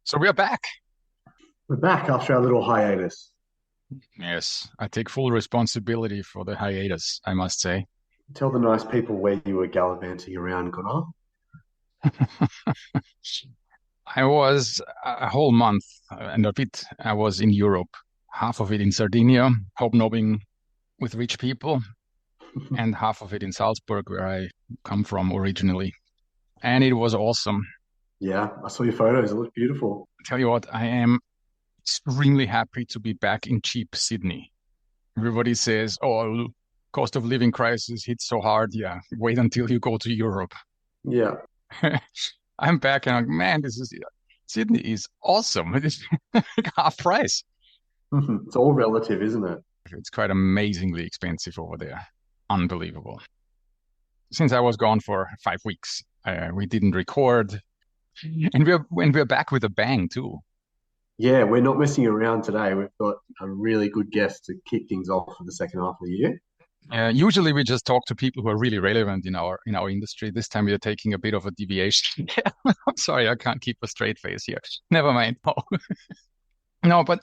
So we are back. We're back after our little hiatus. Yes, I take full responsibility for the hiatus, I must say. Tell the nice people where you were gallivanting around, Gunnar. I was a whole month and a bit, I was in Europe, half of it in Sardinia, hobnobbing with rich people, and half of it in Salzburg, where I come from originally. And it was awesome. Yeah, I saw your photos. It looked beautiful. Tell you what, I am extremely happy to be back in cheap Sydney. Everybody says, oh, cost of living crisis hits so hard. Yeah, wait until you go to Europe. Yeah. I'm back and I'm like, man, Sydney is awesome. It is like half price. It's all relative, isn't it? It's quite amazingly expensive over there. Unbelievable. Since I was gone for 5 weeks, we didn't record, and we're back with a bang too. Yeah, we're not messing around today. We've got a really good guest to kick things off for the second half of the year. Usually we just talk to people who are really relevant in our industry. This time we are taking a bit of a deviation. I'm sorry, I can't keep a straight face here. Never mind. No, but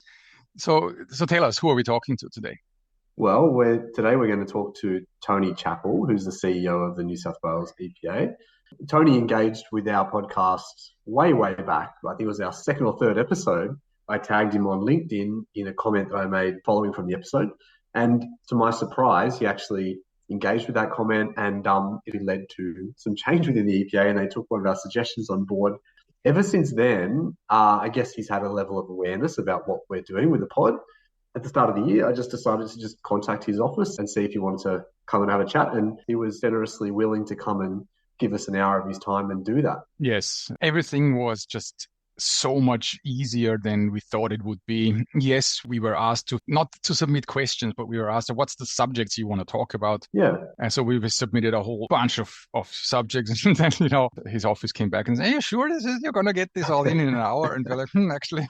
so tell us, who are we talking to today? Well, today we're going to talk to Tony Chappell, who's the CEO of the New South Wales EPA. Tony engaged with our podcast way, way back. I think it was our second or third episode. I tagged him on LinkedIn in a comment that I made following from the episode. And to my surprise, he actually engaged with that comment, and it led to some change within the EPA, and they took one of our suggestions on board. Ever since then, I guess he's had a level of awareness about what we're doing with the pod. At the start of the year, I just decided to just contact his office and see if he wanted to come and have a chat. And he was generously willing to come and give us an hour of his time and do that. Yes, everything was just so much easier than we thought it would be. Yes, we were asked to not to submit questions, but we were asked, what's the subjects you want to talk about? Yeah. And so we submitted a whole bunch of subjects. And then, his office came back and said, hey, sure, you're going to get this all in an hour. And we're like, actually,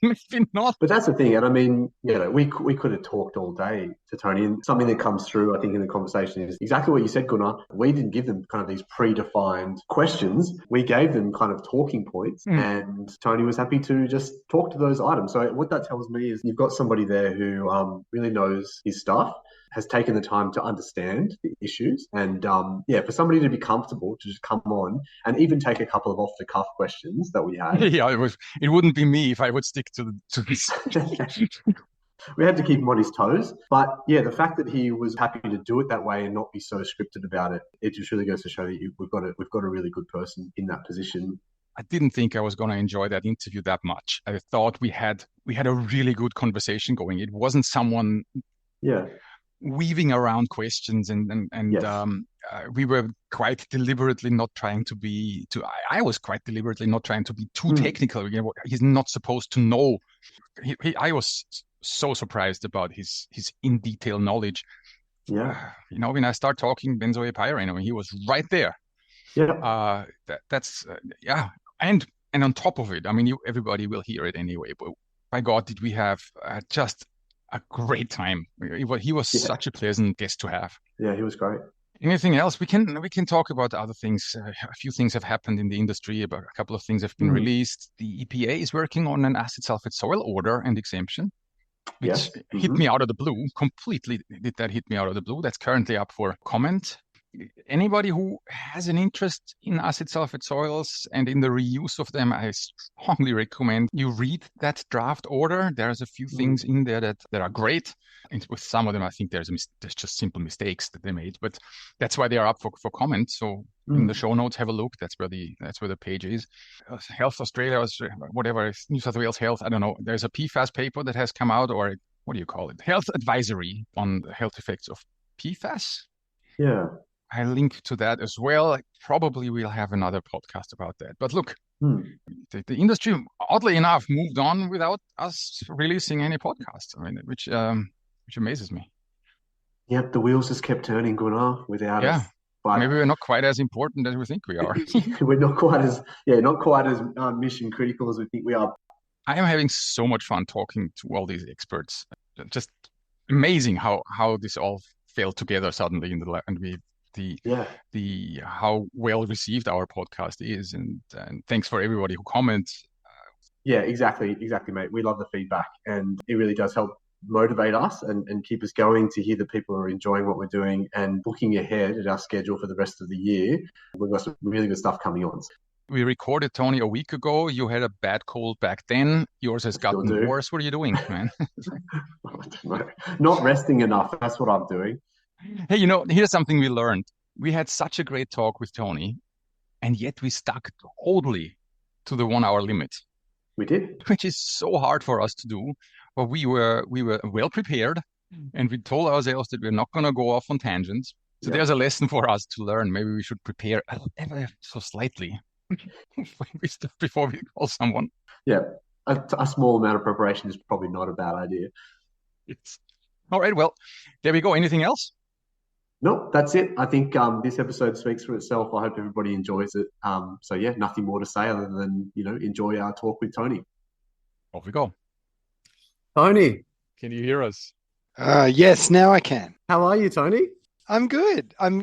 maybe not. But that's the thing. And I mean, we could have talked all day to Tony. And something that comes through, I think, in the conversation is exactly what you said, Gunnar. We didn't give them kind of these predefined questions. We gave them kind of talking points. And Tony was happy to just talk to those items. So what that tells me is you've got somebody there who really knows his stuff, has taken the time to understand the issues, and for somebody to be comfortable to just come on and even take a couple of off-the-cuff questions that we had. Yeah, it wouldn't be me if I would stick to this. We had to keep him on his toes. But yeah, the fact that he was happy to do it that way and not be so scripted about it, it just really goes to show that we've got a really good person in that position. I didn't think I was going to enjoy that interview that much. I thought we had a really good conversation going. It wasn't someone weaving around questions and yes. We were quite deliberately not trying to be too. I was quite deliberately not trying to be too technical. He's not supposed to know. I was so surprised about his in detail knowledge. Yeah. When I start talking benzoyapyrene, he was right there. Yeah. That's And on top of it, everybody will hear it anyway. But by God, did we have just a great time? He was such a pleasant guest to have. Yeah, he was great. Anything else? We can talk about other things. A few things have happened in the industry. About a couple of things have been released. The EPA is working on an acid sulfate soil order and exemption, which hit me out of the blue. Completely did that hit me out of the blue. That's currently up for comment. Anybody who has an interest in acid sulfate soils and in the reuse of them, I strongly recommend you read that draft order. There's a few things in there that are great. And with some of them, I think there's just simple mistakes that they made, but that's why they are up for comment. So in the show notes, have a look. That's where the page is. Health Australia, whatever, New South Wales Health. I don't know. There's a PFAS paper that has come out, or what do you call it? Health advisory on the health effects of PFAS. Yeah. I link to that as well. Probably we'll have another podcast about that. But look, the industry, oddly enough, moved on without us releasing any podcasts. Which amazes me. Yep, the wheels just kept turning, Gunnar, without us. But maybe we're not quite as important as we think we are. We're not quite as mission critical as we think we are. I am having so much fun talking to all these experts. Just amazing how this all fell together suddenly how well received our podcast is, and thanks for everybody who comments. Yeah, exactly, mate. We love the feedback, and it really does help motivate us and keep us going to hear that people are enjoying what we're doing and looking ahead at our schedule for the rest of the year. We've got some really good stuff coming on. We recorded, Tony, a week ago. You had a bad cold back then. Yours has gotten worse. What are you doing, man? I don't know. Not resting enough. That's what I'm doing. Hey, here's something we learned. We had such a great talk with Tony, and yet we stuck totally to the 1 hour limit. We did. Which is so hard for us to do. But we were well prepared, and we told ourselves that we're not going to go off on tangents. So there's a lesson for us to learn. Maybe we should prepare ever so slightly before we call someone. Yeah, a small amount of preparation is probably not a bad idea. All right, well, there we go. Anything else? No, that's it. I think this episode speaks for itself. I hope everybody enjoys it. So yeah, nothing more to say other than, enjoy our talk with Tony. Off we go. Tony. Can you hear us? Yes, now I can. How are you, Tony? I'm good. I'm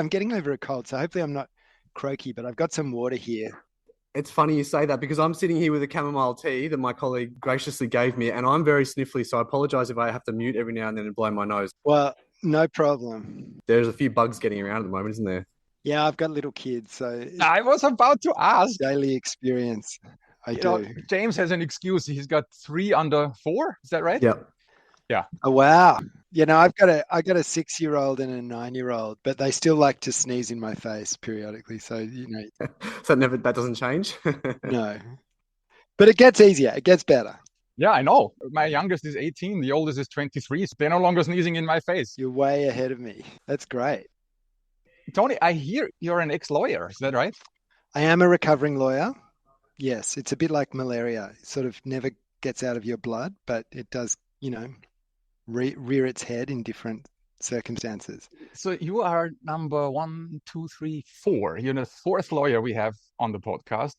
getting over a cold, so hopefully I'm not croaky, but I've got some water here. It's funny you say that because I'm sitting here with a chamomile tea that my colleague graciously gave me, and I'm very sniffly, so I apologize if I have to mute every now and then and blow my nose. Well, no problem. There's a few bugs getting around at the moment, isn't there? Yeah, I've got little kids, so I was about to ask. Daily experience. I do. James has an excuse. He's got 3 under 4. Is that right? Yeah. Oh wow. I've got a 6-year-old and a 9-year-old, but they still like to sneeze in my face periodically. So So that doesn't change. No, but it gets easier. It gets better. Yeah, I know. My youngest is 18. The oldest is 23. So they're no longer sneezing in my face. You're way ahead of me. That's great. Tony, I hear you're an ex-lawyer. Is that right? I am a recovering lawyer. Yes, it's a bit like malaria. It sort of never gets out of your blood, but it does, rear its head in different circumstances. So you are number 1, 2, 3, 4. You're the 4th lawyer we have on the podcast.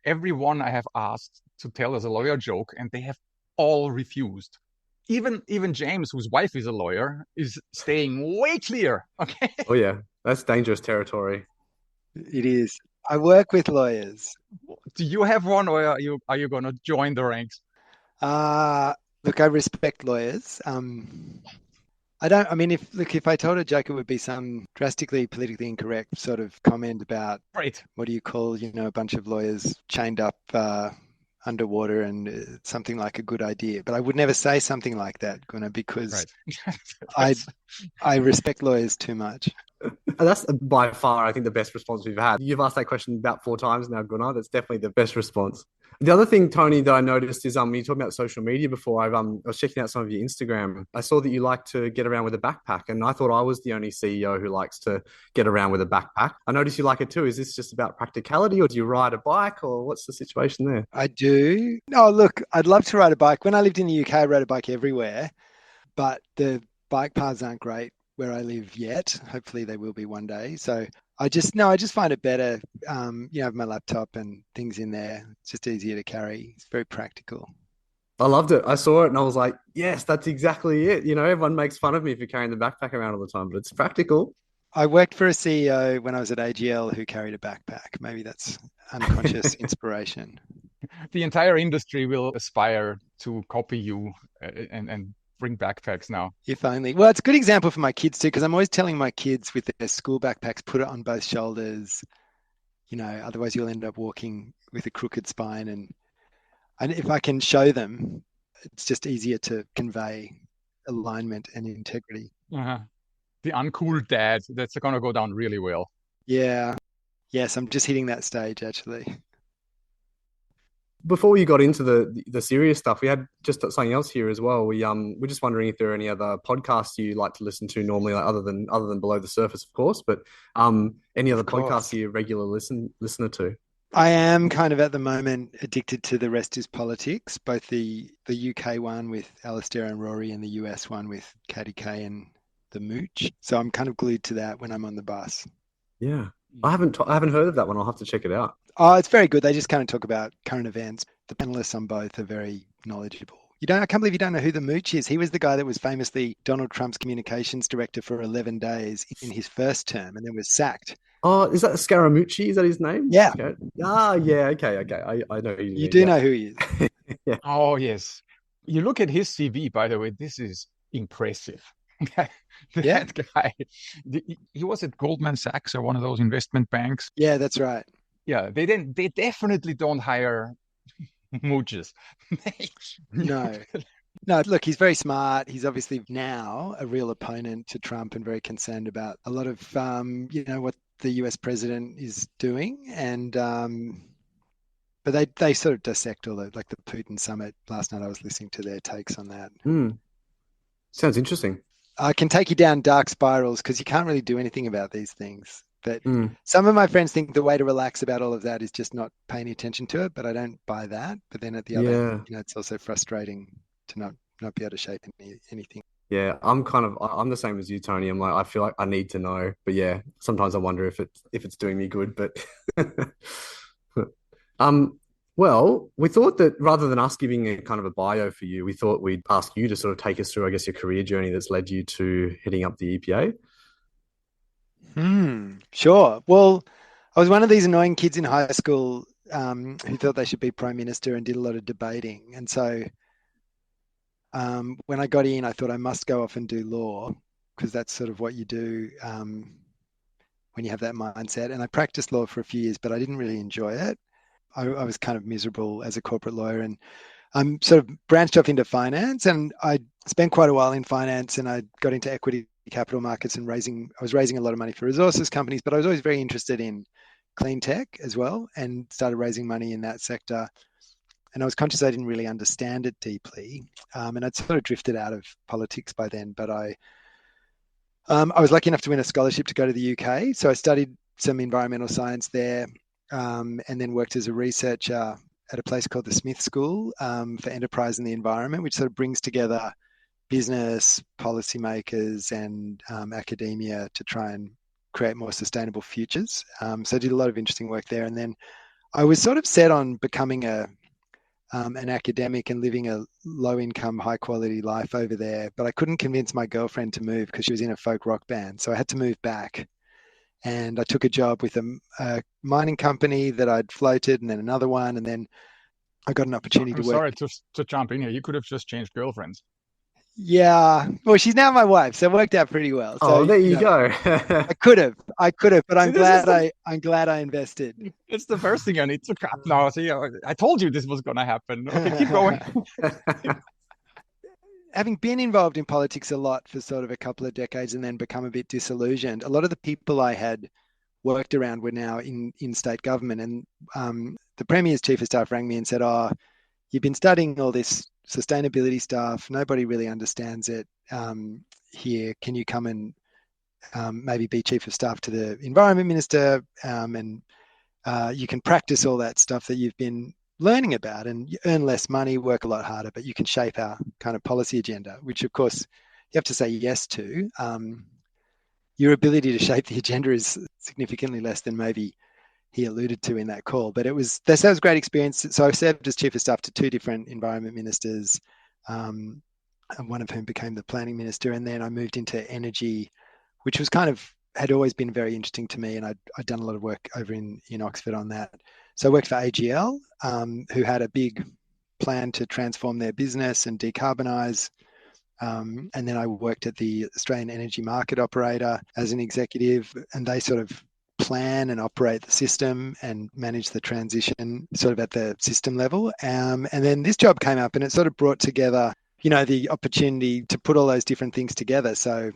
Everyone I have asked to tell us a lawyer joke, and they have all refused. Even James, whose wife is a lawyer, is staying way clear. Okay. Oh yeah, that's dangerous territory. It is. I work with lawyers. Do you have one, or are you going to join the ranks? Look, I respect lawyers. If I told a joke, it would be some drastically politically incorrect sort of comment about, right, what do you call, a bunch of lawyers chained up underwater and something like a good idea. But I would never say something like that, Gunnar, because I respect lawyers too much. That's by far, I think, the best response we've had. You've asked that question about 4 times now, Gunnar. That's definitely the best response. The other thing, Tony, that I noticed is when you talked about social media before, I was checking out some of your Instagram. I saw that you like to get around with a backpack, and I thought I was the only CEO who likes to get around with a backpack. I noticed you like it too. Is this just about practicality, or do you ride a bike, or what's the situation there? I do. No, look, I'd love to ride a bike. When I lived in the UK, I rode a bike everywhere, but the bike paths aren't great where I live yet. Hopefully they will be one day. So I just find it better, have my laptop and things in there. It's just easier to carry. It's very practical. I loved it. I saw it and I was like, yes, that's exactly it. Everyone makes fun of me for carrying the backpack around all the time, but it's practical. I worked for a CEO when I was at AGL who carried a backpack. Maybe that's unconscious inspiration. The entire industry will aspire to copy you and bring backpacks now. If only. Well, it's a good example for my kids too, because I'm always telling my kids with their school backpacks, put it on both shoulders. Otherwise you'll end up walking with a crooked spine. And if I can show them, it's just easier to convey alignment and integrity. Uh-huh. The uncool dad, that's going to go down really well. Yeah. Yes, I'm just hitting that stage actually. Before you got into the serious stuff, we had just something else here as well. We're just wondering if there are any other podcasts you like to listen to normally, other than Below the Surface, of course. But any other podcasts you're a regular listener to? I am kind of at the moment addicted to The Rest Is Politics, both the UK one with Alistair and Rory and the US one with Katie Kay and the Mooch. So I'm kind of glued to that when I'm on the bus. Yeah. I haven't heard of that one. I'll have to check it out. Oh, it's very good. They just kind of talk about current events. The panelists on both are very knowledgeable. I can't believe you don't know who the Mooch is. He was the guy that was famously Donald Trump's communications director for 11 days in his first term and then was sacked. Oh, is that Scaramucci? Is that his name? Yeah. Yeah. Okay. I know who you You mean. do know who he is. Yeah. Oh, yes. You look at his CV, by the way, this is impressive. Yeah. That guy, he was at Goldman Sachs or one of those investment banks. Yeah, that's right. Yeah, they definitely don't hire mooches. No. No, look, he's very smart. He's obviously now a real opponent to Trump and very concerned about a lot of, what the US president is doing. And, but they sort of dissect all the, like the Putin summit. Last night I was listening to their takes on that. Sounds interesting. I can take you down dark spirals because you can't really do anything about these things. But some of my friends think the way to relax about all of that is just not paying attention to it, but I don't buy that. But then at the other end, it's also frustrating to not be able to shape anything. Yeah, I'm the same as you, Tony. I'm like, I feel like I need to know, but yeah, sometimes I wonder if it's doing me good. But well, we thought that rather than us giving a kind of a bio for you, we thought we'd ask you to sort of take us through, I guess, your career journey that's led you to heading up the EPA. Sure. Well, I was one of these annoying kids in high school who thought they should be prime minister and did a lot of debating. And so when I got in, I thought I must go off and do law because that's sort of what you do when you have that mindset. And I practiced law for a few years, but I didn't really enjoy it. I was kind of miserable as a corporate lawyer, and I'm sort of branched off into finance, and I spent quite a while in finance, and I got into equity capital markets and I was raising a lot of money for resources companies, but I was always very interested in clean tech as well and started raising money in that sector. And I was conscious I didn't really understand it deeply. And I'd sort of drifted out of politics by then, but I was lucky enough to win a scholarship to go to the UK. So I studied some environmental science there, and then worked as a researcher at a place called the Smith School for Enterprise and the Environment, which sort of brings together business, policymakers, and academia to try and create more sustainable futures. So I did a lot of interesting work there. And then I was sort of set on becoming an academic and living a low-income, high-quality life over there. But I couldn't convince my girlfriend to move because she was in a folk rock band. So I had to move back. And I took a job with a mining company that I'd floated, and then another one, and then I got an opportunity to work. Sorry to jump in here. You could have just changed girlfriends. Yeah, well, she's now my wife, so it worked out pretty well. So, there you go. I could have, but I'm glad I invested. It's the first thing I need to cut now. See, I told you this was going to happen. Okay, keep going. Having been involved in politics a lot for sort of a couple of decades and then become a bit disillusioned, a lot of the people I had worked around were now in state government. And the Premier's Chief of Staff rang me and said, you've been studying all this sustainability stuff. Nobody really understands it here. Can you come and maybe be Chief of Staff to the Environment Minister and you can practice all that stuff that you've been learning about, and you earn less money, work a lot harder, but you can shape our kind of policy agenda, which of course you have to say yes to. Your ability to shape the agenda is significantly less than maybe he alluded to in that call, but that was a great experience. So I served as Chief of Staff to two different environment ministers, and one of whom became the planning minister. And then I moved into energy, which was had always been very interesting to me. And I'd done a lot of work over in Oxford on that. So I worked for AGL, who had a big plan to transform their business and decarbonise. And then I worked at the Australian Energy Market Operator as an executive, and they sort of plan and operate the system and manage the transition sort of at the system level. And then this job came up and it sort of brought together, the opportunity to put all those different things together. So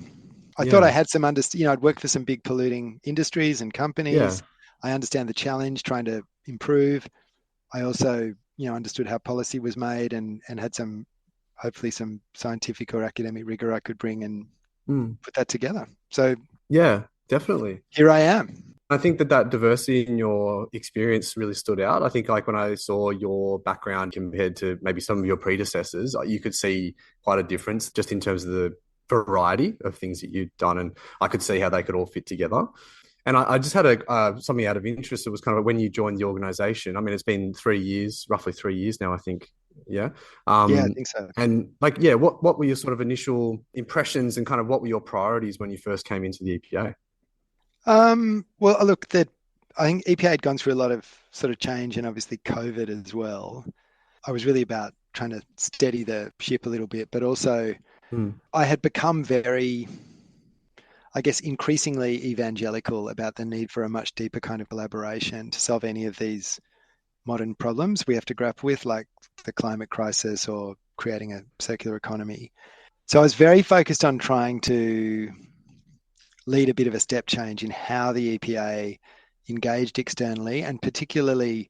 I thought I had some I'd worked for some big polluting industries and companies. Yeah. I understand the challenge, trying to improve. I also, understood how policy was made and had hopefully some scientific or academic rigor I could bring and put that together. So yeah, definitely. Here I am. I think that diversity in your experience really stood out. I think when I saw your background compared to maybe some of your predecessors, you could see quite a difference just in terms of the variety of things that you'd done. And I could see how they could all fit together. And I just had something out of interest. It was kind of when you joined the organization. I mean, it's been roughly 3 years now, I think, Yeah. Yeah, I think so. And like, yeah, what were your sort of initial impressions and kind of what were your priorities when you first came into the EPA? Well, look, that I think EPA had gone through a lot of sort of change and obviously COVID as well. I was really about trying to steady the ship a little bit, but also Mm. I had become very, I guess, increasingly evangelical about the need for a much deeper kind of collaboration to solve any of these modern problems we have to grapple with, like the climate crisis or creating a circular economy. So I was very focused on trying to lead a bit of a step change in how the EPA engaged externally, and particularly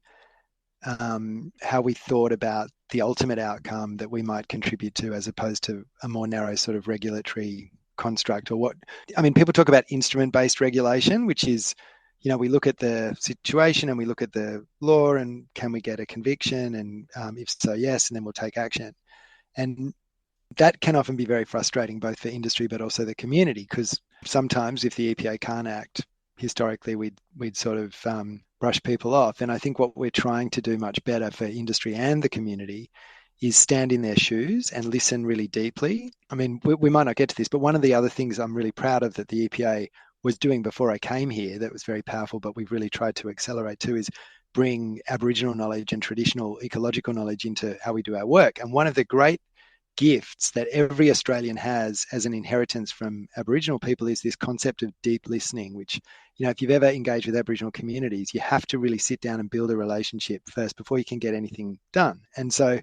how we thought about the ultimate outcome that we might contribute to, as opposed to a more narrow sort of regulatory construct. Or what I mean, people talk about instrument-based regulation, which is, we look at the situation and we look at the law and can we get a conviction, and if so, yes, and then we'll take action. And that can often be very frustrating, both for industry but also the community, because sometimes if the EPA can't act, historically we'd sort of brush people off. And I think what we're trying to do much better for industry and the community is stand in their shoes and listen really deeply. I mean, we might not get to this, but one of the other things I'm really proud of that the EPA was doing before I came here that was very powerful, but we've really tried to accelerate too, is bring Aboriginal knowledge and traditional ecological knowledge into how we do our work. And one of the great gifts that every Australian has as an inheritance from Aboriginal people is this concept of deep listening, which, if you've ever engaged with Aboriginal communities, you have to really sit down and build a relationship first before you can get anything done. And so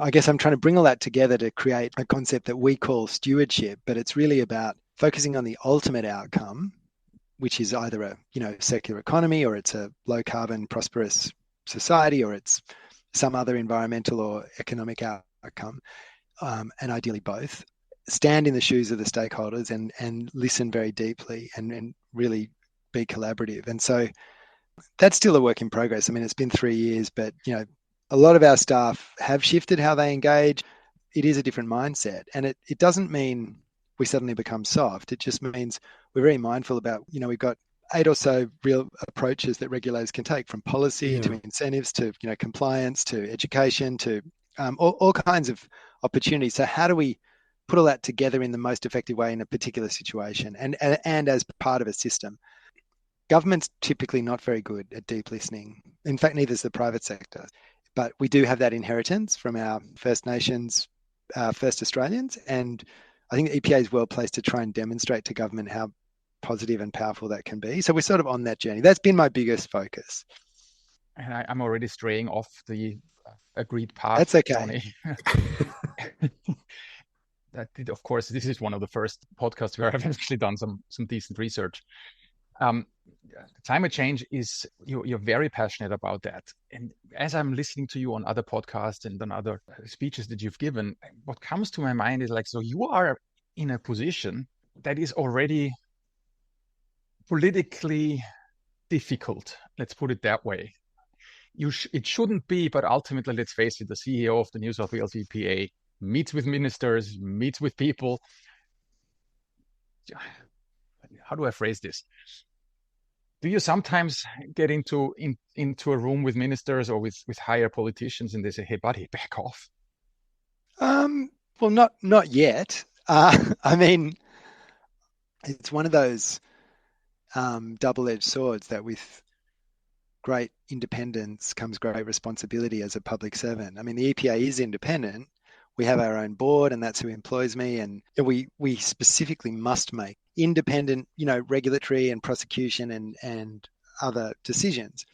I guess I'm trying to bring all that together to create a concept that we call stewardship, but it's really about focusing on the ultimate outcome, which is either a, circular economy, or it's a low carbon, prosperous society, or it's some other environmental or economic outcome, and ideally both. Stand in the shoes of the stakeholders and listen very deeply and really be collaborative. And so that's still a work in progress. I mean, it's been 3 years, but a lot of our staff have shifted how they engage. It is a different mindset, and it doesn't mean we suddenly become soft. It just means we're very mindful about, we've got 8 or so real approaches that regulators can take, from policy to incentives to compliance to education to all kinds of opportunities. So how do we put all that together in the most effective way in a particular situation and as part of a system? Government's typically not very good at deep listening. In fact, neither is the private sector. But we do have that inheritance from our First Nations, First Australians, and I think the EPA is well placed to try and demonstrate to government how positive and powerful that can be. So we're sort of on that journey. That's been my biggest focus. And I'm already straying off the agreed path. That's okay. Tony. Of course, this is one of the first podcasts where I've actually done some decent research. Climate change is, you're very passionate about that. And as I'm listening to you on other podcasts and on other speeches that you've given, what comes to my mind is like, so you are in a position that is already politically difficult. Let's put it that way. It shouldn't be, but ultimately, let's face it, the CEO of the New South Wales EPA meets with ministers, meets with people. How do I phrase this? Do you sometimes get into a room with ministers or with higher politicians and they say, "Hey, buddy, back off"? Well, not yet. I mean, it's one of those double-edged swords that with great independence comes great responsibility as a public servant. I mean, the EPA is independent. We have our own board, and that's who employs me. And we specifically must make independent, regulatory and prosecution and other decisions.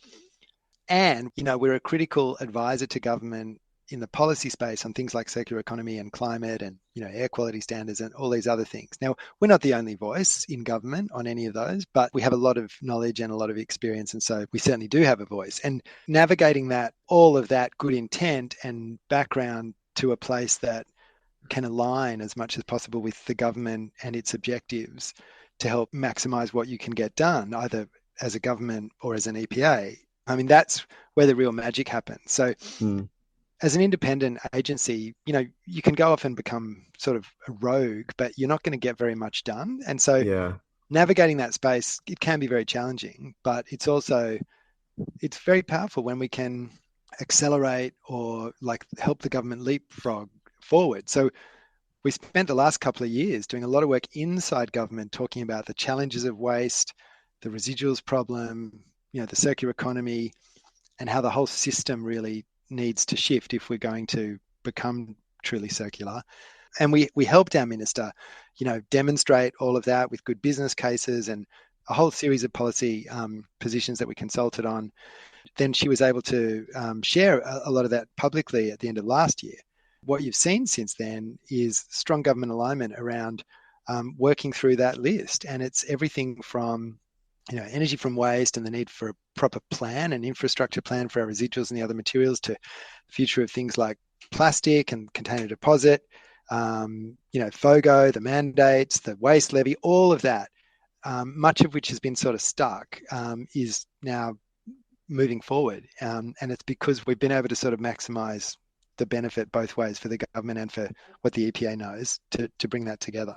And, we're a critical advisor to government in the policy space on things like circular economy and climate and, air quality standards and all these other things. Now, we're not the only voice in government on any of those, but we have a lot of knowledge and a lot of experience. And so we certainly do have a voice. And navigating all of that good intent and background to a place that can align as much as possible with the government and its objectives to help maximize what you can get done, either as a government or as an EPA. I mean, that's where the real magic happens. So as an independent agency, you can go off and become sort of a rogue, but you're not going to get very much done. And so navigating that space, it can be very challenging, but it's very powerful when we can accelerate or help the government leapfrog forward. So we spent the last couple of years doing a lot of work inside government, talking about the challenges of waste, the residuals problem, the circular economy, and how the whole system really needs to shift if we're going to become truly circular. And we helped our minister, demonstrate all of that with good business cases and a whole series of policy positions that we consulted on. Then she was able to share a lot of that publicly at the end of last year. What you've seen since then is strong government alignment around working through that list. And it's everything from energy from waste and the need for a proper plan and infrastructure plan for our residuals and the other materials to the future of things like plastic and container deposit, FOGO, the mandates, the waste levy, all of that, much of which has been sort of stuck, is now moving forward. And it's because we've been able to sort of maximise the benefit both ways for the government and for what the EPA knows to bring that together.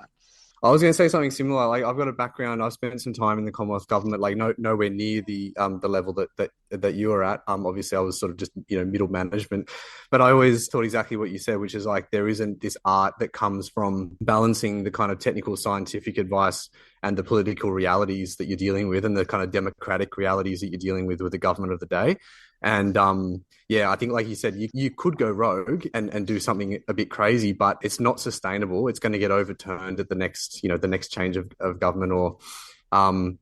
I was going to say something similar. Like, I've got a background. I've spent some time in the Commonwealth government, nowhere near the level that you are at. Obviously, I was sort of just middle management, but I always thought exactly what you said, which is like there isn't this art that comes from balancing the kind of technical scientific advice and the political realities that you're dealing with, and the kind of democratic realities that you're dealing with the government of the day. And I think, like you said, you could go rogue and do something a bit crazy, but it's not sustainable. It's going to get overturned at the next change of government, or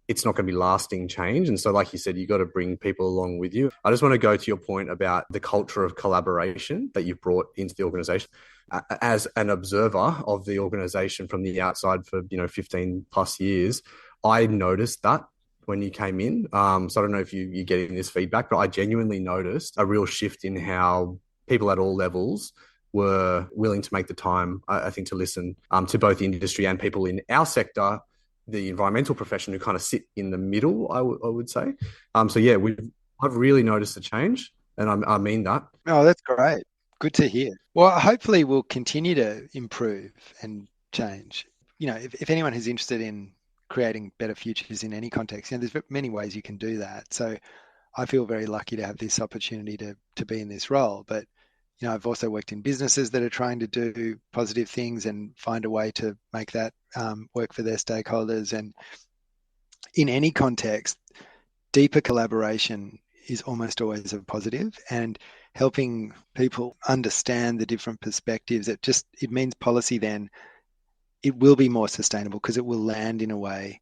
it's not going to be lasting change. And so, like you said, you got to bring people along with you. I just want to go to your point about the culture of collaboration that you've brought into the organisation. As an observer of the organisation from the outside for 15 plus years, I noticed that when you came in. So I don't know if you're getting this feedback, but I genuinely noticed a real shift in how people at all levels were willing to make the time, I think, to listen to both industry and people in our sector, the environmental profession, who kind of sit in the middle, I would say. I've really noticed a change, and I mean that. Oh, that's great. Good to hear. Well, hopefully we'll continue to improve and change. If anyone who's interested in creating better futures in any context, there's many ways you can do that. So I feel very lucky to have this opportunity to be in this role. But I've also worked in businesses that are trying to do positive things and find a way to make that work for their stakeholders. And in any context, deeper collaboration is almost always a positive, and helping people understand the different perspectives. It means policy then, it will be more sustainable because it will land in a way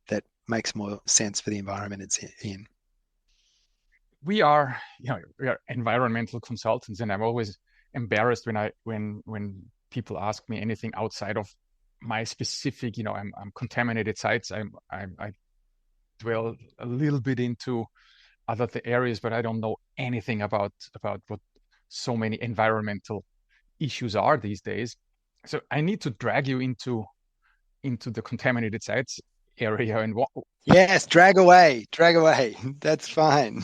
that makes more sense for the environment it's in. We are environmental consultants, and I'm always embarrassed when people ask me anything outside of my specific. I'm contaminated sites. I dwell a little bit into other areas, but I don't know anything about what so many environmental issues are these days. So I need to drag you into the contaminated sites area and Yes, drag away. That's fine.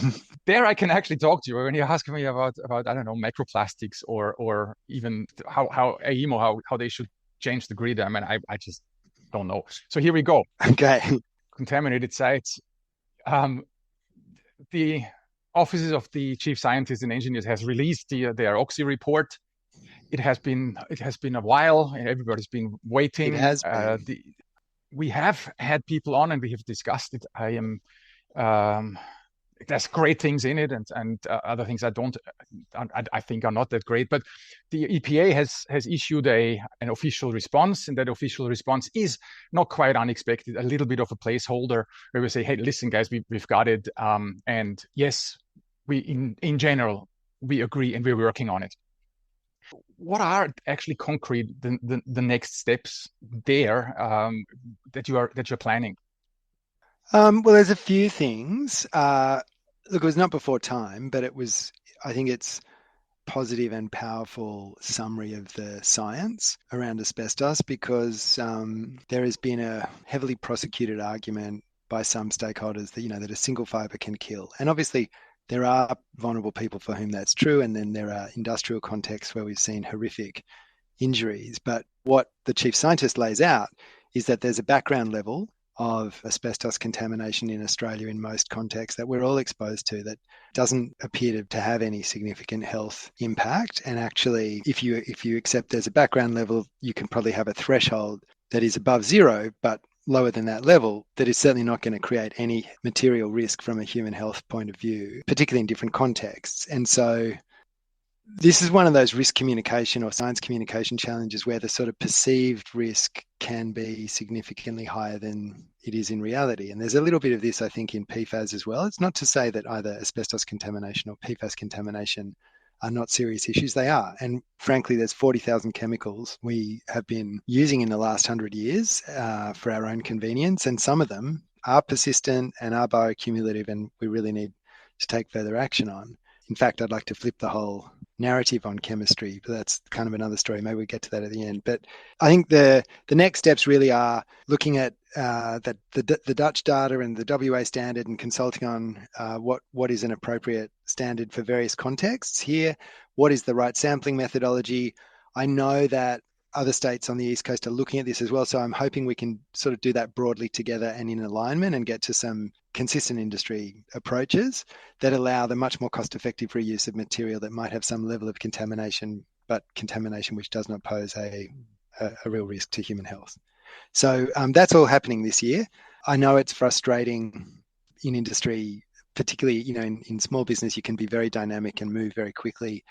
There I can actually talk to you when you ask me about I don't know, microplastics or even how AEMO how they should change the grid. I mean, I just don't know. So here we go. Okay. Contaminated sites. The offices of the chief scientists and engineers has released their OCSE report. It has been a while, and everybody's been waiting. It has been. We have had people on, and we have discussed it. There's great things in it, and other things I think are not that great. But the EPA has issued an official response, and that official response is not quite unexpected. A little bit of a placeholder where we say, "Hey, listen, guys, we've got it, and yes, we in general we agree, and we're working on it." What are actually concrete the next steps there that you're planning? Well, there's a few things. Look, it was not before time, but I think it's positive and powerful summary of the science around asbestos, because there has been a heavily prosecuted argument by some stakeholders that a single fibre can kill. And obviously there are vulnerable people for whom that's true, and then there are industrial contexts where we've seen horrific injuries. But what the chief scientist lays out is that there's a background level of asbestos contamination in Australia in most contexts that we're all exposed to that doesn't appear to have any significant health impact. And actually, if you accept there's a background level, you can probably have a threshold that is above zero, but lower than that level, that is certainly not going to create any material risk from a human health point of view, particularly in different contexts. And so this is one of those risk communication or science communication challenges where the sort of perceived risk can be significantly higher than it is in reality. And there's a little bit of this, I think, in PFAS as well. It's not to say that either asbestos contamination or PFAS contamination are not serious issues. They are. And frankly, there's 40,000 chemicals we have been using in the last 100 years for our own convenience. And some of them are persistent and are bioaccumulative, and we really need to take further action on. In fact, I'd like to flip the whole narrative on chemistry, but that's kind of another story. Maybe we get to that at the end. But I think the next steps really are looking at the Dutch data and the WA standard and consulting on what is an appropriate standard for various contexts here. What is the right sampling methodology? I know that other states on the East Coast are looking at this as well. So I'm hoping we can sort of do that broadly together and in alignment and get to some consistent industry approaches that allow the much more cost-effective reuse of material that might have some level of contamination, but contamination which does not pose a real risk to human health. So that's all happening this year. I know it's frustrating in industry, particularly, in small business, you can be very dynamic and move very quickly.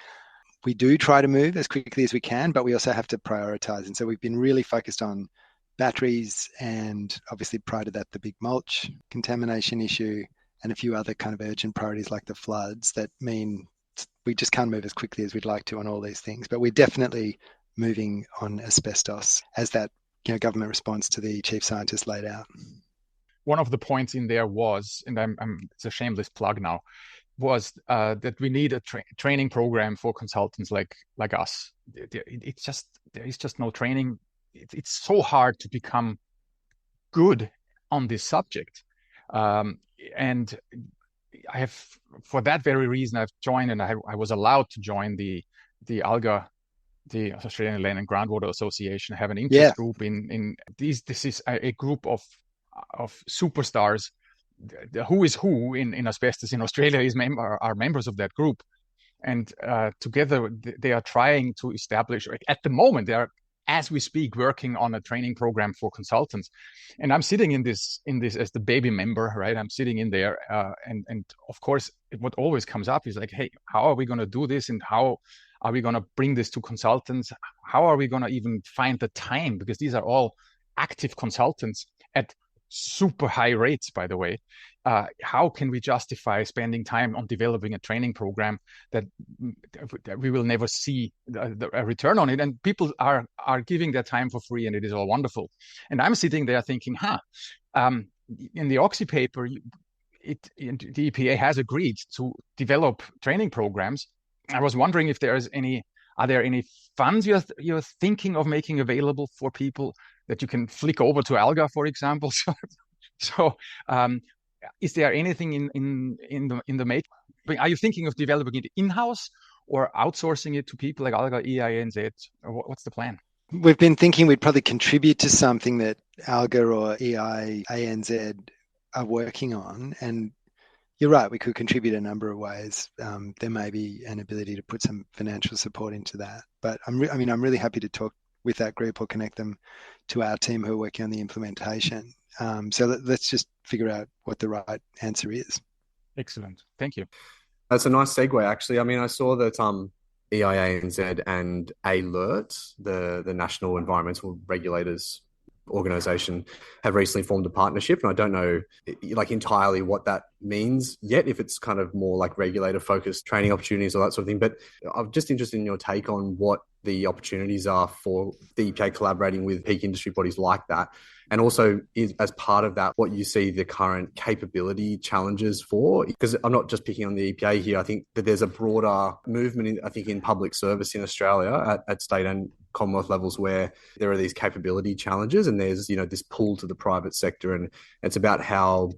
We do try to move as quickly as we can, but we also have to prioritize. And so we've been really focused on batteries and obviously prior to that, the big mulch contamination issue and a few other kind of urgent priorities like the floods that mean we just can't move as quickly as we'd like to on all these things. But we're definitely moving on asbestos as that government response to the chief scientist laid out. One of the points in there was, and it's a shameless plug now, was that we need a training program for consultants like us. There is just no training. It's so hard to become good on this subject. And I have, for that very reason, I've joined, and I was allowed to join the ALGA, the Australian Land and Groundwater Association, have an interest group in these. This is a group of superstars. The who is who in asbestos in Australia are members of that group, and together they are trying to establish. At the moment, they are, as we speak, working on a training program for consultants. And I'm sitting in this as the baby member, right? I'm sitting in there, and of course, what always comes up is like, hey, how are we going to do this, and how are we going to bring this to consultants? How are we going to even find the time? Because these are all active consultants at super high rates, by the way. How can we justify spending time on developing a training program that we will never see a return on it? And people are giving their time for free, and it is all wonderful. And I'm sitting there thinking, in the OCSE paper, the EPA has agreed to develop training programs. I was wondering if are there any funds you're thinking of making available for people that you can flick over to ALGA, for example? So is there anything in the make? Are you thinking of developing it in-house or outsourcing it to people like ALGA, EI, ANZ? Or what's the plan? We've been thinking we'd probably contribute to something that ALGA or EI, ANZ are working on. And you're right, we could contribute a number of ways. There may be an ability to put some financial support into that. But I'm really happy to talk with that group or connect them to our team who are working on the implementation. So let's just figure out what the right answer is. Excellent. Thank you. That's a nice segue, actually. I mean, I saw that EIANZ and ALERT, the National Environmental Regulators Organization, have recently formed a partnership, and I don't know entirely what that means yet, if it's kind of more like regulator focused training opportunities or that sort of thing. But I'm just interested in your take on what the opportunities are for the EPA collaborating with peak industry bodies like that, and also as part of that, what you see the current capability challenges for. Because I'm not just picking on the EPA here. I think that there's a broader movement in public service in Australia at state and Commonwealth levels where there are these capability challenges, and there's this pull to the private sector, and it's about how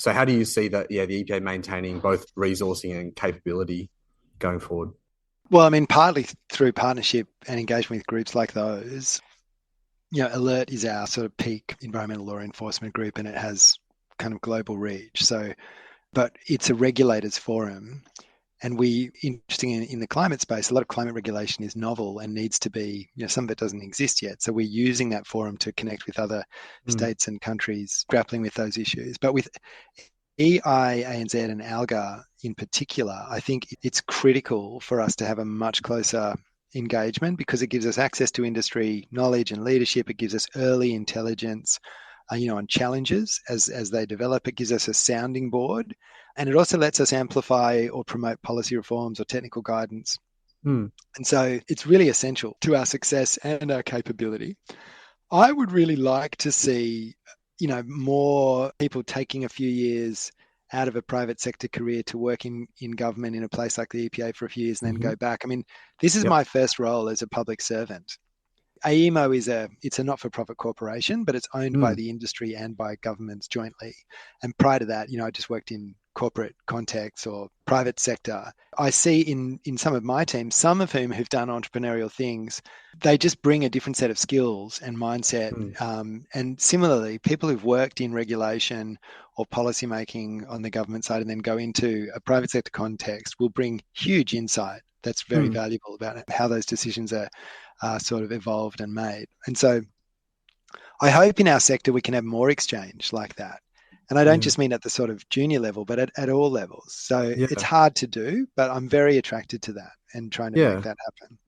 do you see that the EPA maintaining both resourcing and capability going forward? Well, I mean, partly through partnership and engagement with groups like those. Alert is our sort of peak environmental law enforcement group, and it has kind of global reach. So, but it's a regulators forum. And interesting in the climate space, a lot of climate regulation is novel and needs to be, some of it doesn't exist yet. So we're using that forum to connect with other states and countries grappling with those issues. But with EI, ANZ and ALGA in particular, I think it's critical for us to have a much closer engagement because it gives us access to industry knowledge and leadership. It gives us early intelligence, on challenges as they develop. It gives us a sounding board. And it also lets us amplify or promote policy reforms or technical guidance. And so it's really essential to our success and our capability. I would really like to see, more people taking a few years out of a private sector career to work in government in a place like the EPA for a few years and then go back. I mean, this is my first role as a public servant. AEMO it's a not-for-profit corporation, but it's owned by the industry and by governments jointly. And prior to that, I just worked in corporate contexts or private sector. I see in some of my teams, some of whom who've done entrepreneurial things, they just bring a different set of skills and mindset. And similarly, people who've worked in regulation or policy making on the government side and then go into a private sector context will bring huge insight that's very valuable about how those decisions are sort of evolved and made. And so I hope in our sector we can have more exchange like that. And I don't just mean at the sort of junior level, but at all levels. So it's hard to do, but I'm very attracted to that and trying to make that happen.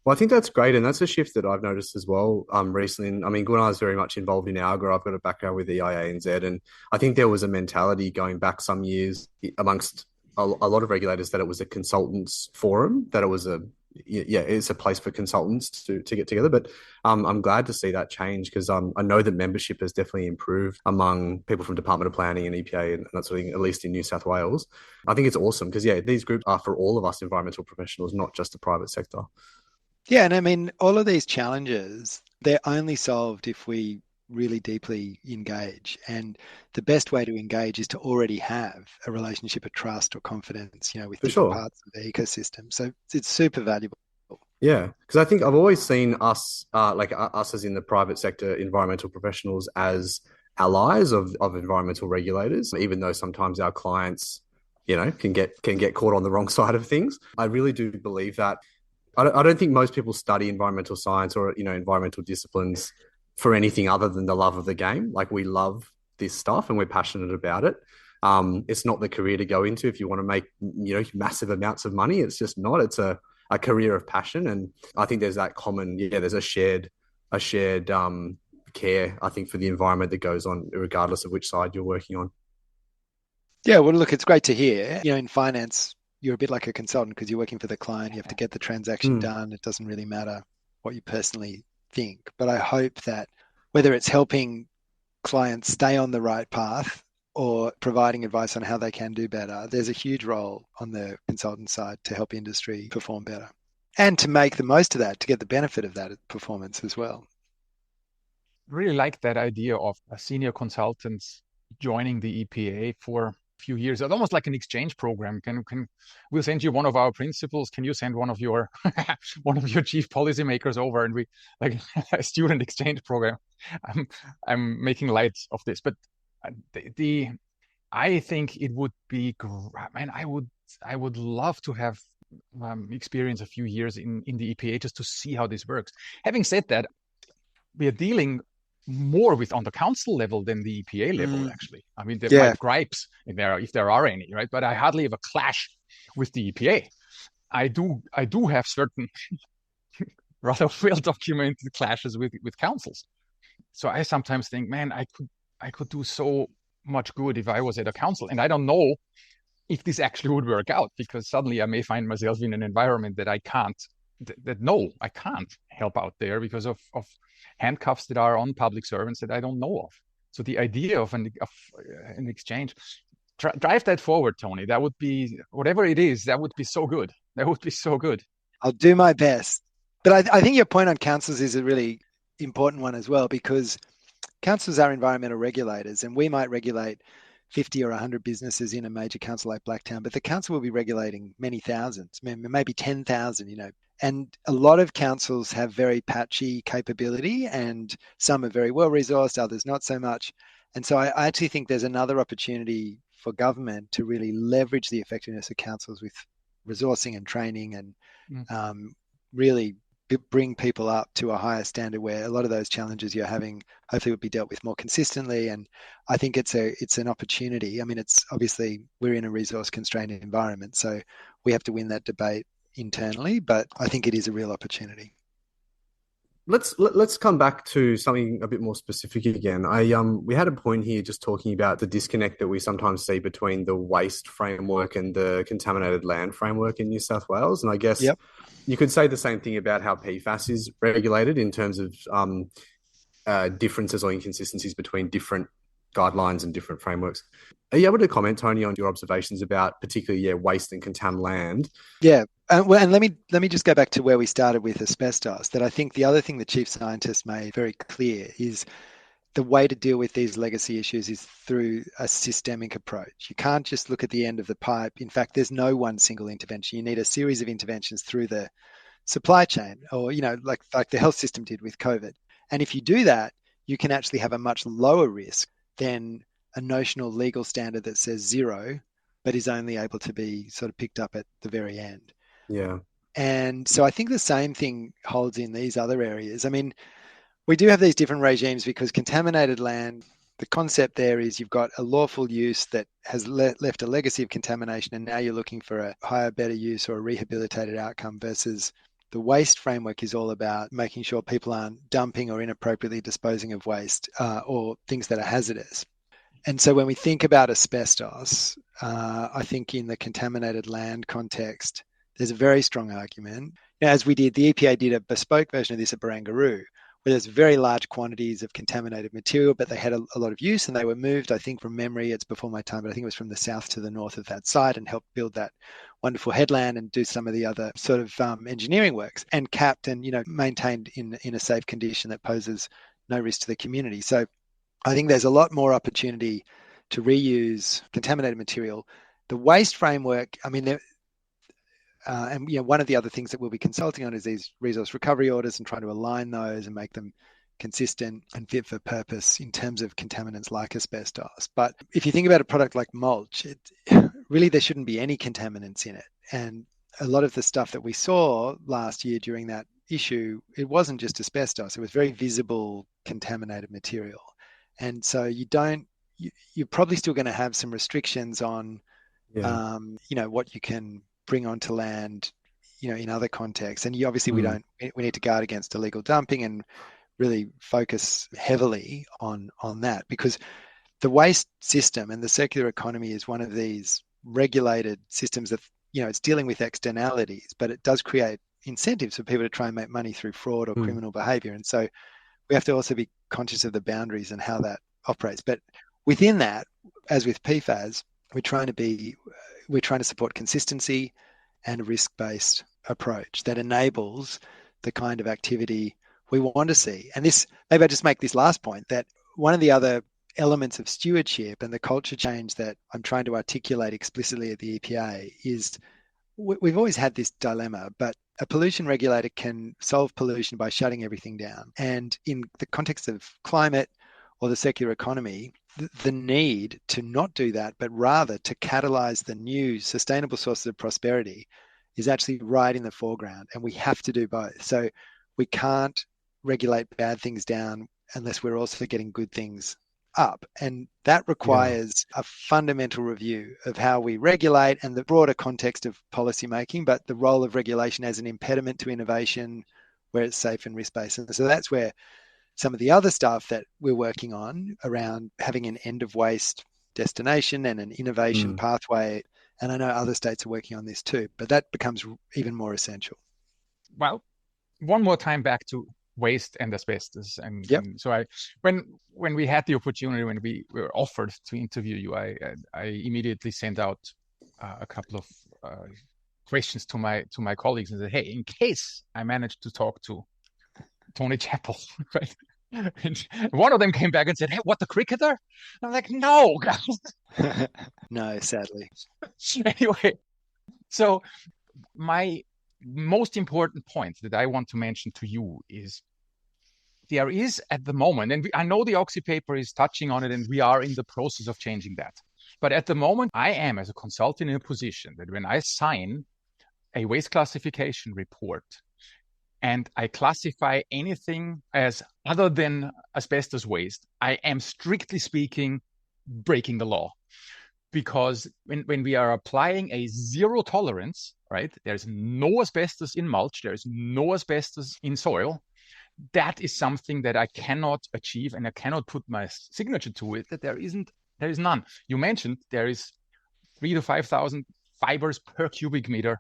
Well, I think that's great. And that's a shift that I've noticed as well recently. And I mean, Gunnar is very much involved in ALGA. I've got a background with EIA and Z. And I think there was a mentality going back some years amongst a lot of regulators that it was a consultants forum, that it was it's a place for consultants to get together. But I'm glad to see that change because I know that membership has definitely improved among people from Department of Planning and EPA and that sort of thing, at least in New South Wales. I think it's awesome because, these groups are for all of us environmental professionals, not just the private sector. Yeah, and I mean, all of these challenges, they're only solved if we really deeply engage. And the best way to engage is to already have a relationship of trust or confidence, with different parts of the ecosystem. So it's super valuable. Yeah, because I think I've always seen us, us as in the private sector environmental professionals, as allies of environmental regulators, even though sometimes our clients, can get caught on the wrong side of things. I really do believe that. I don't think most people study environmental science or, environmental disciplines for anything other than the love of the game. Like we love this stuff and we're passionate about it. It's not the career to go into if you want to make, massive amounts of money. It's just not. It's a career of passion. And I think there's that common, there's a shared care, I think, for the environment that goes on regardless of which side you're working on. Yeah, well, look, it's great to hear. In finance, you're a bit like a consultant because you're working for the client. You have to get the transaction done. It doesn't really matter what you personally think. But I hope that whether it's helping clients stay on the right path or providing advice on how they can do better, there's a huge role on the consultant side to help industry perform better and to make the most of that, to get the benefit of that performance as well. Really like that idea of senior consultants joining the EPA for few years. It's almost like an exchange program. We'll send you one of our principals. Can you send one of your chief policymakers over, and we like a student exchange program. I'm making light of this, but I think it would be man, I would love to have experience a few years in the EPA just to see how this works. Having said that, we are dealing more with on the council level than the EPA level, actually. I mean, there might gripes if there are any, right? But I hardly have a clash with the EPA. I do have certain rather well-documented clashes with councils. So I sometimes think, man, I could do so much good if I was at a council. And I don't know if this actually would work out, because suddenly I may find myself in an environment that I can't help out there because of handcuffs that are on public servants that I don't know of. So the idea of an exchange, drive that forward, Tony. That would be, whatever it is, that would be so good. That would be so good. I'll do my best. But I think your point on councils is a really important one as well, because councils are environmental regulators, and we might regulate 50 or 100 businesses in a major council like Blacktown, but the council will be regulating many thousands, maybe 10,000, And a lot of councils have very patchy capability, and some are very well resourced, others not so much. And so I actually think there's another opportunity for government to really leverage the effectiveness of councils with resourcing and training, and really bring people up to a higher standard where a lot of those challenges you're having hopefully would be dealt with more consistently. And I think it's an opportunity. I mean, it's obviously we're in a resource constrained environment, so we have to win that debate internally, but I think it is a real opportunity. Let's come back to something a bit more specific again. We had a point here just talking about the disconnect that we sometimes see between the waste framework and the contaminated land framework in New South Wales. And I guess you could say the same thing about how PFAS is regulated in terms of differences or inconsistencies between different guidelines and different frameworks. Are you able to comment, Tony, on your observations about particularly waste and contam land? Yeah. Well, and let me just go back to where we started with asbestos, that I think the other thing the chief scientist made very clear is the way to deal with these legacy issues is through a systemic approach. You can't just look at the end of the pipe. In fact, there's no one single intervention. You need a series of interventions through the supply chain, or, like the health system did with COVID. And if you do that, you can actually have a much lower risk than a notional legal standard that says 0, but is only able to be sort of picked up at the very end. Yeah. And so I think the same thing holds in these other areas. I mean, we do have these different regimes because contaminated land, the concept there is you've got a lawful use that has left a legacy of contamination, and now you're looking for a higher, better use or a rehabilitated outcome, versus the waste framework is all about making sure people aren't dumping or inappropriately disposing of waste or things that are hazardous. And so when we think about asbestos, I think in the contaminated land context, there's a very strong argument. As we did, the EPA did a bespoke version of this at Barangaroo, where there's very large quantities of contaminated material, but they had a lot of use, and they were moved, I think from memory, it's before my time, but I think it was from the south to the north of that site, and helped build that wonderful headland and do some of the other sort of engineering works, and capped and maintained in a safe condition that poses no risk to the community. So I think there's a lot more opportunity to reuse contaminated material. The waste framework, I mean, and one of the other things that we'll be consulting on is these resource recovery orders and trying to align those and make them consistent and fit for purpose in terms of contaminants like asbestos. But if you think about a product like mulch, really there shouldn't be any contaminants in it. And a lot of the stuff that we saw last year during that issue, it wasn't just asbestos, it was very visible contaminated material. And so you're probably still going to have some restrictions on, what you can bring onto land, in other contexts. And obviously we need to guard against illegal dumping and really focus heavily on that, because the waste system and the circular economy is one of these regulated systems that, it's dealing with externalities, but it does create incentives for people to try and make money through fraud or criminal behavior. And so we have to also be conscious of the boundaries and how that operates. But within that, as with PFAS, we're trying to support consistency and a risk-based approach that enables the kind of activity we want to see. And this, maybe I just make this last point, that one of the other elements of stewardship and the culture change that I'm trying to articulate explicitly at the EPA is we've always had this dilemma, but a pollution regulator can solve pollution by shutting everything down. And in the context of climate or the circular economy, the need to not do that, but rather to catalyze the new sustainable sources of prosperity is actually right in the foreground. And we have to do both. So we can't regulate bad things down unless we're also getting good things up. And that requires a fundamental review of how we regulate and the broader context of policy making, but the role of regulation as an impediment to innovation where it's safe and risk-based. And so that's where some of the other stuff that we're working on around having an end of waste destination and an innovation pathway. And I know other states are working on this too, but that becomes even more essential. Well, one more time back to waste and asbestos. And so when we had the opportunity, when we were offered to interview you, I immediately sent out a couple of questions to my colleagues and said, hey, in case I managed to talk to Tony Chappell, right? And one of them came back and said, hey, what, the cricketer? I'm like, no, guys. No, sadly. Anyway, so my most important point that I want to mention to you is there is at the moment, and I know the OCSE paper is touching on it, and we are in the process of changing that. But at the moment, I am, as a consultant, in a position that when I sign a waste classification report and I classify anything as other than asbestos waste, I am, strictly speaking, breaking the law. Because when we are applying a zero tolerance, right, there's no asbestos in mulch, there's no asbestos in soil. That is something that I cannot achieve, and I cannot put my signature to it, that there is none. You mentioned there is 3,000 to 5,000 fibers per cubic meter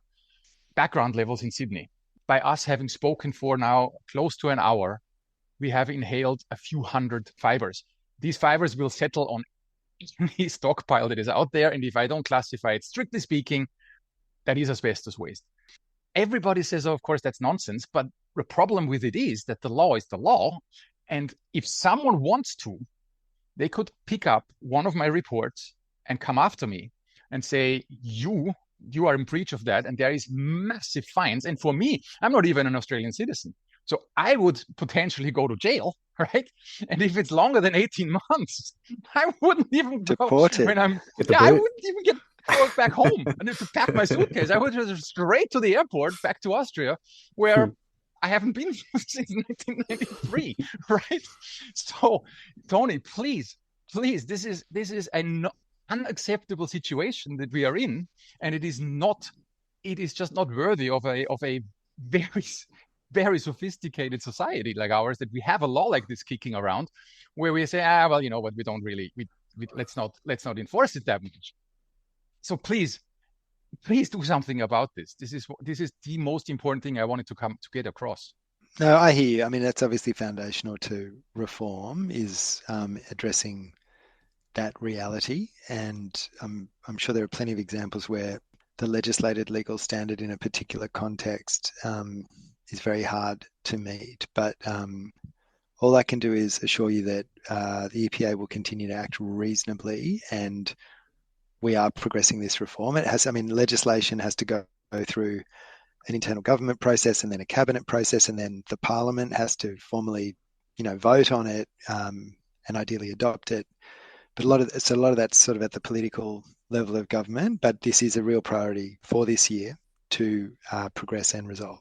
background levels in Sydney. By us having spoken for now close to an hour, we have inhaled a few hundred fibers. These fibers will settle on any stockpile that is out there, and if I don't classify it, strictly speaking, that is asbestos waste. Everybody says, oh, of course, that's nonsense, but the problem with it is that the law is the law, and if someone wants to, they could pick up one of my reports and come after me and say, you are in breach of that, and there is massive fines. And for me, I'm not even an Australian citizen, so I would potentially go to jail, right? And if it's longer than 18 months, I wouldn't even go Deported. when I wouldn't even get brought back home. And if to pack my suitcase, I would just straight to the airport back to Austria, where I haven't been since 1993, right? So, Tony, please, this is an unacceptable situation that we are in, and it is just not worthy of a very, very sophisticated society like ours, that we have a law like this kicking around, where we say, well, you know what, we don't really, let's not enforce it that much. So please do something about this. This is the most important thing I wanted to get across. No, I hear you. I mean, that's obviously foundational to reform, is addressing that reality. And I'm sure there are plenty of examples where the legislated legal standard in a particular context is very hard to meet. But all I can do is assure you that the EPA will continue to act reasonably, and we are progressing this reform. Legislation has to go through an internal government process, and then a cabinet process, and then the parliament has to formally, vote on it and ideally adopt it. But a lot of that's sort of at the political level of government. But this is a real priority for this year to progress and resolve.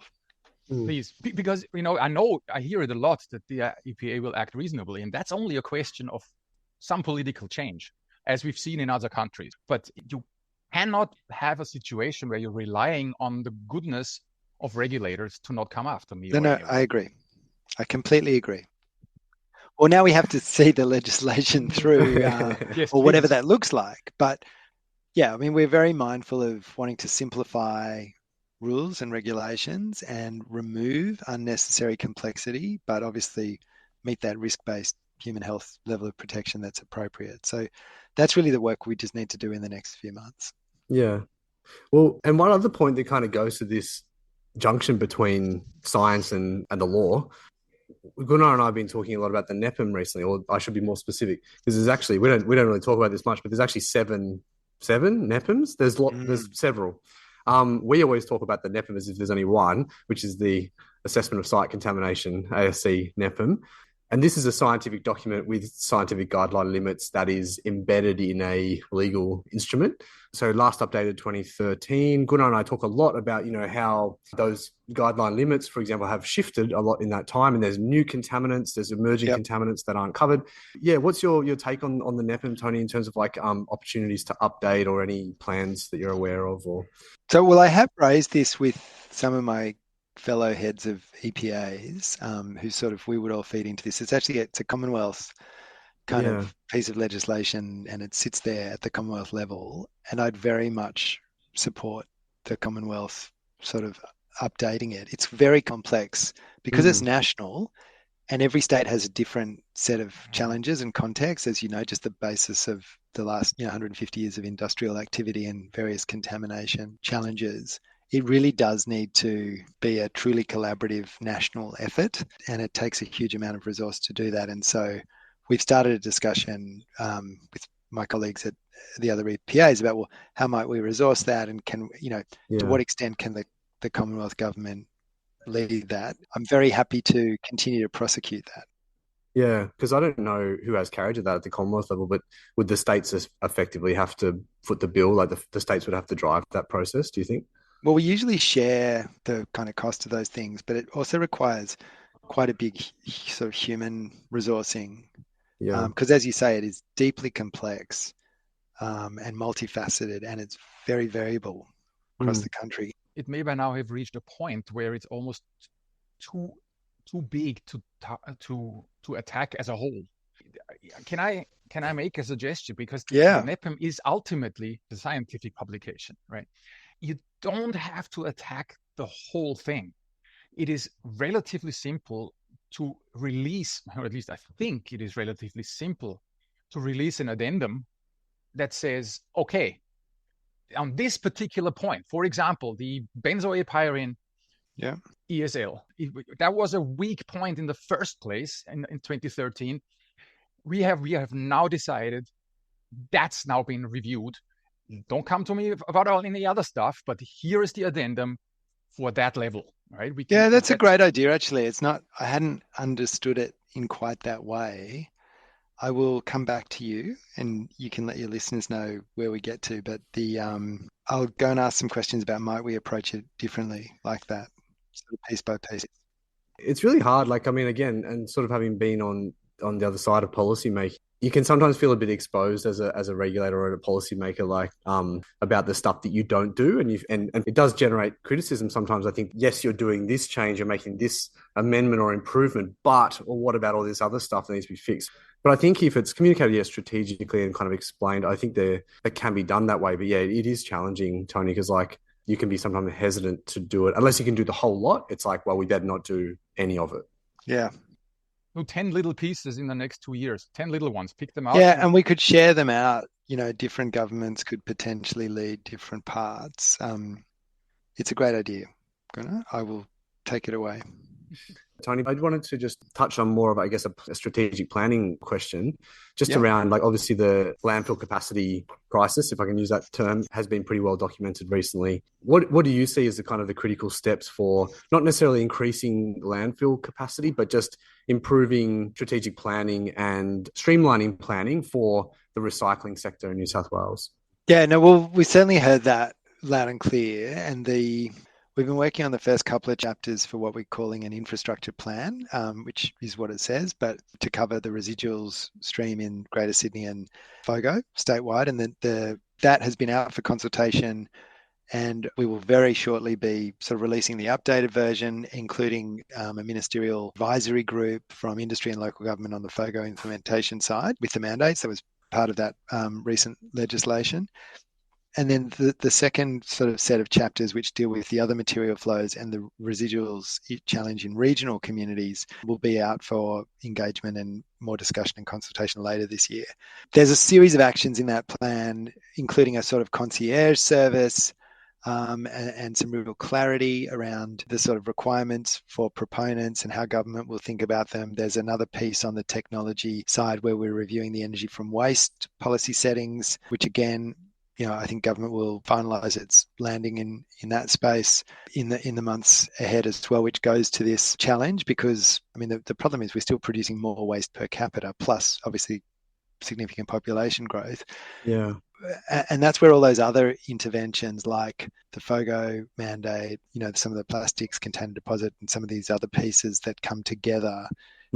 Please, because I hear it a lot that the EPA will act reasonably, and that's only a question of some political change, as we've seen in other countries. But you cannot have a situation where you're relying on the goodness of regulators to not come after me. No, I agree. I completely agree. Well, now we have to see the legislation through, yes, or whatever that looks like. But yeah, we're very mindful of wanting to simplify rules and regulations and remove unnecessary complexity, but obviously meet that risk-based human health level of protection that's appropriate. So that's really the work we just need to do in the next few months. Yeah. Well, and one other point that kind of goes to this junction between science and the law, Gunnar and I have been talking a lot about the NEPM recently, or I should be more specific, because there's actually, we don't really talk about this much, but there's actually seven NEPMs. There's several. We always talk about the NEPM as if there's only one, which is the Assessment of Site Contamination, ASC NEPM. And this is a scientific document with scientific guideline limits that is embedded in a legal instrument. So last updated 2013, Gunnar and I talk a lot about, how those guideline limits, for example, have shifted a lot in that time. And there's new contaminants, there's emerging contaminants that aren't covered. Yeah, what's your take on the NEPM, Tony, in terms of opportunities to update or any plans that you're aware of? So, I have raised this with some of my fellow heads of EPAs who we would all feed into this. It's a Commonwealth kind of piece of legislation, and it sits there at the Commonwealth level, and I'd very much support the Commonwealth sort of updating it. It's very complex because it's national, and every state has a different set of challenges and contexts, as just the basis of the last 150 years of industrial activity and various contamination challenges. It really does need to be a truly collaborative national effort, and it takes a huge amount of resource to do that. And so we've started a discussion with my colleagues at the other EPAs about, how might we resource that, and can, to what extent can the the Commonwealth Government lead that. I'm very happy to continue to prosecute that. Yeah, because I don't know who has carriage of that at the Commonwealth level, but would the states effectively have to foot the bill? Like the states would have to drive that process, do you think? Well, we usually share the kind of cost of those things, but it also requires quite a big sort of human resourcing. Yeah. Because as you say, it is deeply complex and multifaceted, and it's very variable across the country. It may by now have reached a point where it's almost too big to attack as a whole. Can I make a suggestion? Because the NEPM is ultimately the scientific publication, right? You don't have to attack the whole thing. It is relatively simple to release, or at least I think it is relatively simple to release an addendum that says, okay, on this particular point, for example, the benzoyl ESL, that was a weak point in the first place in 2013. We have now decided that's now been reviewed. Don't come to me about all any other stuff, but here is the addendum for that level, right? That's a great idea, actually. It's not, I hadn't understood it in quite that way. I will come back to you and you can let your listeners know where we get to, but I'll go and ask some questions about might we approach it differently like that, sort of piece by piece. It's really hard. Like, I mean, again, and sort of having been on the other side of policy making, you can sometimes feel a bit exposed as a regulator or a policymaker, like about the stuff that you don't do, and it does generate criticism sometimes. I think, yes, you're doing this change, you're making this amendment or improvement, but what about all this other stuff that needs to be fixed? But I think if it's communicated strategically and kind of explained, I think it can be done that way. But yeah, it is challenging, Tony, because like you can be sometimes hesitant to do it unless you can do the whole lot. It's like, well, we better not do any of it. Yeah. Do 10 little pieces in the next 2 years, 10 little ones, pick them out. Yeah, and we could share them out. You know, different governments could potentially lead different parts. It's a great idea, Gunnar. I will take it away. Tony, I wanted to just touch on more of, I guess, a strategic planning question, just around, like, obviously the landfill capacity crisis, if I can use that term, has been pretty well documented recently. What do you see as the critical steps for not necessarily increasing landfill capacity, but just improving strategic planning and streamlining planning for the recycling sector in New South Wales? Yeah, no, well, we certainly heard that loud and clear, and we've been working on the first couple of chapters for what we're calling an infrastructure plan, which is what it says, but to cover the residuals stream in Greater Sydney and FOGO statewide. And then that has been out for consultation, and we will very shortly be sort of releasing the updated version, including a ministerial advisory group from industry and local government on the FOGO implementation side with the mandates. That was part of that recent legislation. And then the second sort of set of chapters, which deal with the other material flows and the residuals challenge in regional communities, will be out for engagement and more discussion and consultation later this year. There's a series of actions in that plan, including a sort of concierge service and some real clarity around the sort of requirements for proponents and how government will think about them. There's another piece on the technology side where we're reviewing the energy from waste policy settings, which again, I think government will finalise its landing in that space in the months ahead as well, which goes to this challenge because, I mean, the problem is we're still producing more waste per capita, plus obviously significant population growth. Yeah. And that's where all those other interventions like the FOGO mandate, some of the plastics container deposit and some of these other pieces that come together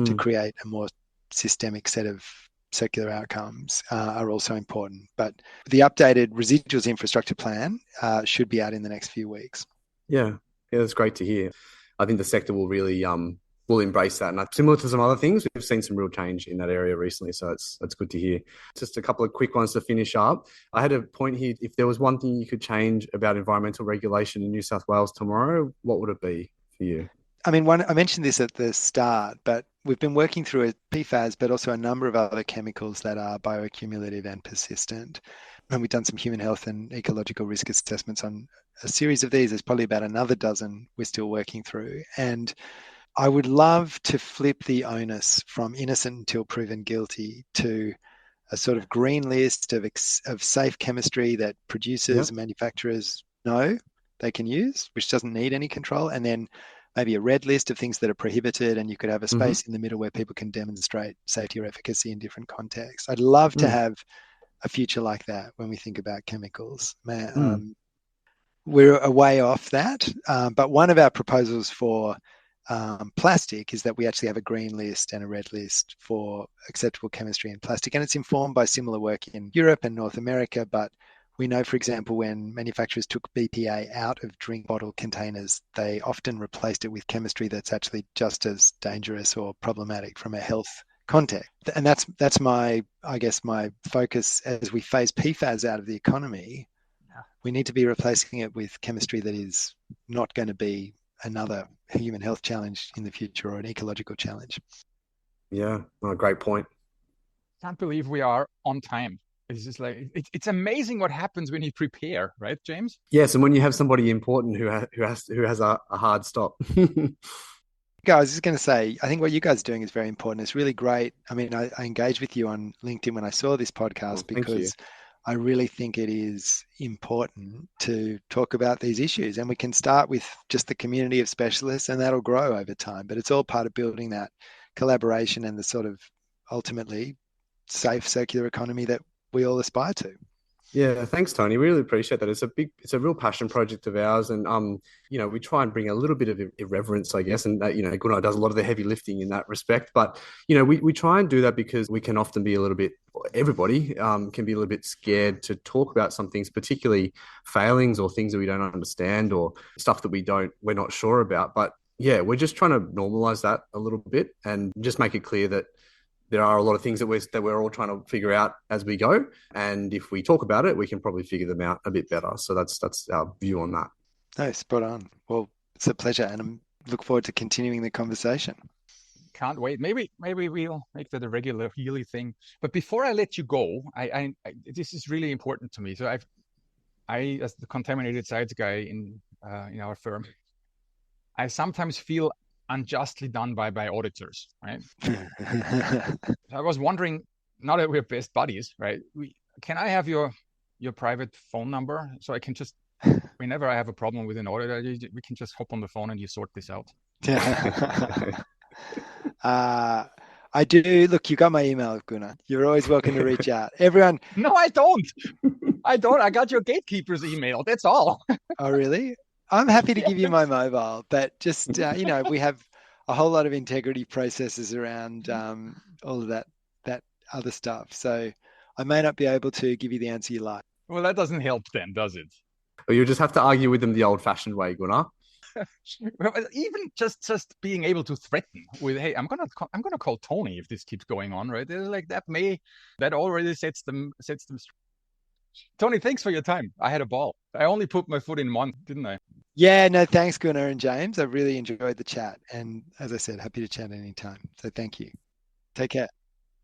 to create a more systemic set of circular outcomes are also important. But the updated residuals infrastructure plan should be out in the next few weeks. Yeah, that's great to hear. I think the sector will really will embrace that. And similar to some other things, we've seen some real change in that area recently. So that's good to hear. Just a couple of quick ones to finish up. I had a point here. If there was one thing you could change about environmental regulation in New South Wales tomorrow, what would it be for you? I mean, I mentioned this at the start, but we've been working through PFAS, but also a number of other chemicals that are bioaccumulative and persistent. And we've done some human health and ecological risk assessments on a series of these. There's probably about another dozen we're still working through. And I would love to flip the onus from innocent until proven guilty to a sort of green list of safe chemistry that producers and manufacturers know they can use, which doesn't need any control, and then maybe a red list of things that are prohibited, and you could have a space in the middle where people can demonstrate safety or efficacy in different contexts. I'd love to have a future like that when we think about chemicals. We're a way off that, but one of our proposals for plastic is that we actually have a green list and a red list for acceptable chemistry in plastic, and it's informed by similar work in Europe and North America. But we know, for example, when manufacturers took BPA out of drink bottle containers, they often replaced it with chemistry that's actually just as dangerous or problematic from a health context. And that's my focus as we phase PFAS out of the economy. We need to be replacing it with chemistry that is not going to be another human health challenge in the future or an ecological challenge. Yeah, well, great point. Can't believe we are on time. It's just like it's amazing what happens when you prepare, right, James? Yes, and when you have somebody important who has a hard stop. I was just going to say, I think what you guys are doing is very important. It's really great. I mean, I engaged with you on LinkedIn when I saw this podcast because I really think it is important to talk about these issues. And we can start with just the community of specialists, and that'll grow over time. But it's all part of building that collaboration and the sort of ultimately safe circular economy that we all aspire to. Yeah, thanks, Tony. Really appreciate that. It's a real passion project of ours, and we try and bring a little bit of irreverence, I guess, and Gunnar does a lot of the heavy lifting in that respect. But we try and do that because we can often be a little bit. Everybody can be a little bit scared to talk about some things, particularly failings or things that we don't understand or stuff that we're not sure about. But yeah, we're just trying to normalize that a little bit and just make it clear that there are a lot of things that we're all trying to figure out as we go, and if we talk about it, we can probably figure them out a bit better. So that's our view on that. No, spot on. Well, it's a pleasure, and I look forward to continuing the conversation. Can't wait. Maybe we'll make that a regular yearly thing. But before I let you go, I this is really important to me. So I as the contaminated sites guy in our firm, I sometimes feel unjustly done by auditors, right? I was wondering, now that we're best buddies, right? Can I have your private phone number so I can just, whenever I have a problem with an auditor, we can just hop on the phone and you sort this out? I do. Look, you got my email, Gunnar. You're always welcome to reach out. Everyone. No, I don't. I got your gatekeeper's email. That's all. Oh, really? I'm happy to give you my mobile, but just, we have a whole lot of integrity processes around all of that other stuff. So I may not be able to give you the answer you like. Well, that doesn't help then, does it? Well, you just have to argue with them the old-fashioned way, Gunnar. Even just being able to threaten with, hey, I'm gonna call Tony if this keeps going on, right? They're like that already sets them. Tony, thanks for your time. I had a ball. I only put my foot in one, didn't I? Yeah, no, thanks, Gunnar and James. I really enjoyed the chat. And as I said, happy to chat anytime. So thank you. Take care.